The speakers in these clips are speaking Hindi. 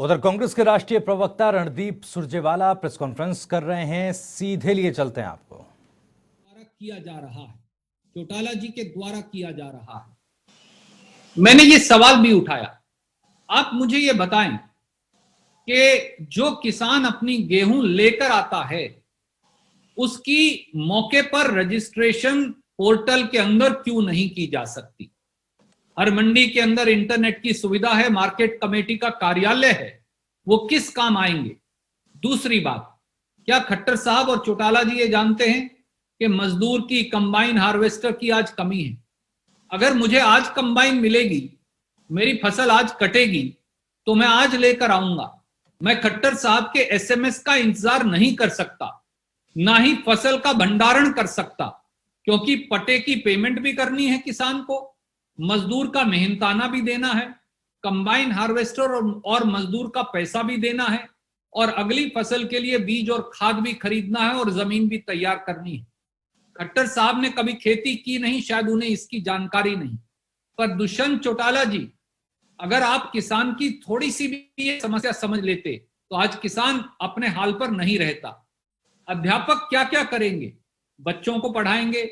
उधर कांग्रेस के राष्ट्रीय प्रवक्ता रणदीप सुरजेवाला प्रेस कॉन्फ्रेंस कर रहे हैं, सीधे लिए चलते हैं आपको। द्वारा किया जा रहा है, चौटाला जी के द्वारा किया जा रहा है। मैंने ये सवाल भी उठाया, आप मुझे ये बताएं कि जो किसान अपनी गेहूं लेकर आता है उसकी मौके पर रजिस्ट्रेशन पोर्टल के अंदर क्यों नहीं की जा सकती? हर मंडी के अंदर इंटरनेट की सुविधा है, मार्केट कमेटी का कार्यालय है, वो किस काम आएंगे? दूसरी बात, क्या खट्टर साहब और चौटाला जी ये जानते हैं कि मजदूर की, कंबाइन हार्वेस्टर की आज कमी है? अगर मुझे आज कंबाइन मिलेगी, मेरी फसल आज कटेगी, तो मैं आज लेकर आऊंगा। मैं खट्टर साहब के एसएमएस का इंतजार नहीं कर सकता, ना ही फसल का भंडारण कर सकता, क्योंकि पट्टे की पेमेंट भी करनी है किसान को, मजदूर का मेहनताना भी देना है, कंबाइन हार्वेस्टर और मजदूर का पैसा भी देना है, और अगली फसल के लिए बीज और खाद भी खरीदना है और जमीन भी तैयार करनी है। खट्टर साहब ने कभी खेती की नहीं, शायद उन्हें इसकी जानकारी नहीं। पर दुष्यंत चौटाला जी, अगर आप किसान की थोड़ी सी भी ये समस्या समझ लेते तो आज किसान अपने हाल पर नहीं रहता। अध्यापक क्या क्या करेंगे? बच्चों को पढ़ाएंगे,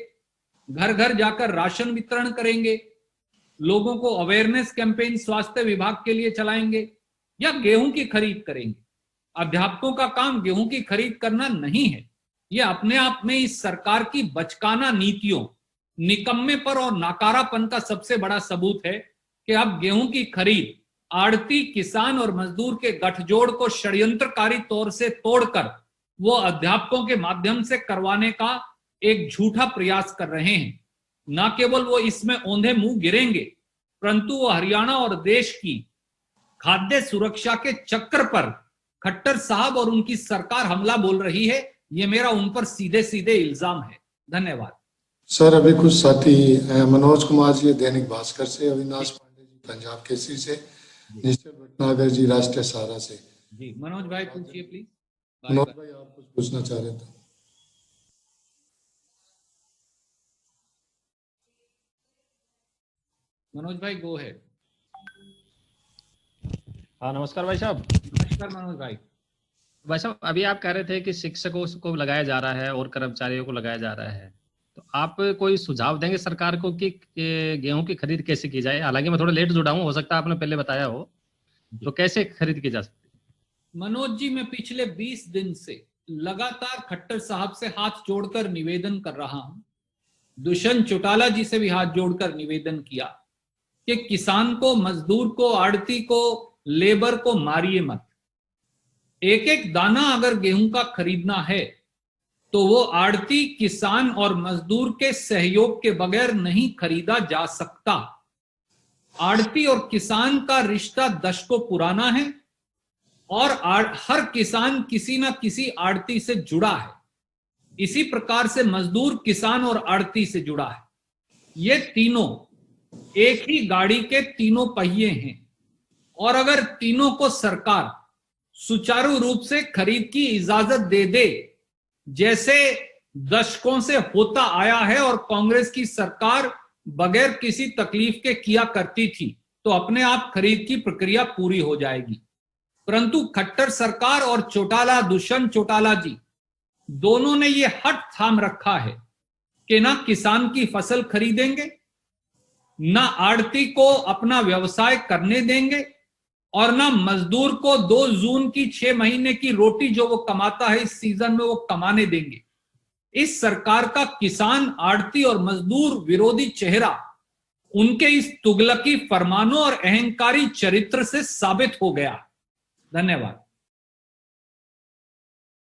घर घर जाकर राशन वितरण करेंगे, लोगों को अवेयरनेस कैंपेन स्वास्थ्य विभाग के लिए चलाएंगे, या गेहूं की खरीद करेंगे? अध्यापकों का काम गेहूं की खरीद करना नहीं है। यह अपने आप में इस सरकार की बचकाना नीतियों, निकम्मेपन और नाकारापन का सबसे बड़ा सबूत है कि अब गेहूं की खरीद आड़ती, किसान और मजदूर के गठजोड़ को षड्यंत्रकारी तौर से तोड़कर वो अध्यापकों के माध्यम से करवाने का एक झूठा प्रयास कर रहे हैं। न केवल वो इसमें औंधे मुंह गिरेंगे, परंतु वो हरियाणा और देश की खाद्य सुरक्षा के चक्र पर खट्टर साहब और उनकी सरकार हमला बोल रही है। ये मेरा उन पर सीधे सीधे इल्जाम है। धन्यवाद सर। अभी कुछ साथी मनोज कुमार जी दैनिक भास्कर से, अविनाश पांडे जी पंजाब केसरी से, निश्चल भटनागर जी राष्ट्रीय सहारा से। जी मनोज भाई पूछिए प्लीज। मनोज भाई आप कुछ पूछना चाह रहे थे? मनोज भाई गो है। हाँ नमस्कार भाई साहब। नमस्कार मनोज भाई। भाई साहब, अभी आप कह रहे थे कि शिक्षकों को लगाया जा रहा है और कर्मचारियों को लगाया जा रहा है, तो आप कोई सुझाव देंगे सरकार को कि गेहूं की खरीद कैसे की जाए? हालांकि मैं थोड़ा लेट जुड़ा हूं, हो सकता है आपने पहले बताया हो, तो कैसे खरीद की जा सकती है? मनोज जी, मैं पिछले 20 दिन से लगातार खट्टर साहब से हाथ जोड़कर निवेदन कर रहा हूं, दुष्यंत चौटाला जी से भी हाथ जोड़कर निवेदन किया कि किसान को, मजदूर को, आड़ती को, लेबर को मारिए मत। एक एक दाना अगर गेहूं का खरीदना है तो वो आड़ती, किसान और मजदूर के सहयोग के बगैर नहीं खरीदा जा सकता। आड़ती और किसान का रिश्ता दशकों पुराना है और हर किसान किसी ना किसी आड़ती से जुड़ा है। इसी प्रकार से मजदूर, किसान और आड़ती से जुड़ा है। ये तीनों एक ही गाड़ी के तीनों पहिए हैं, और अगर तीनों को सरकार सुचारू रूप से खरीद की इजाजत दे दे, जैसे दशकों से होता आया है और कांग्रेस की सरकार बगैर किसी तकलीफ के किया करती थी, तो अपने आप खरीद की प्रक्रिया पूरी हो जाएगी। परंतु खट्टर सरकार और चौटाला, दुष्यंत चौटाला जी, दोनों ने ये हट थाम रखा है कि ना किसान की फसल खरीदेंगे, ना आड़ती को अपना व्यवसाय करने देंगे, और ना मजदूर को 2 जून की 6 महीने की रोटी जो वो कमाता है इस सीजन में वो कमाने देंगे। इस सरकार का किसान, आड़ती और मजदूर विरोधी चेहरा उनके इस तुगलकी फरमानों और अहंकारी चरित्र से साबित हो गया। धन्यवाद।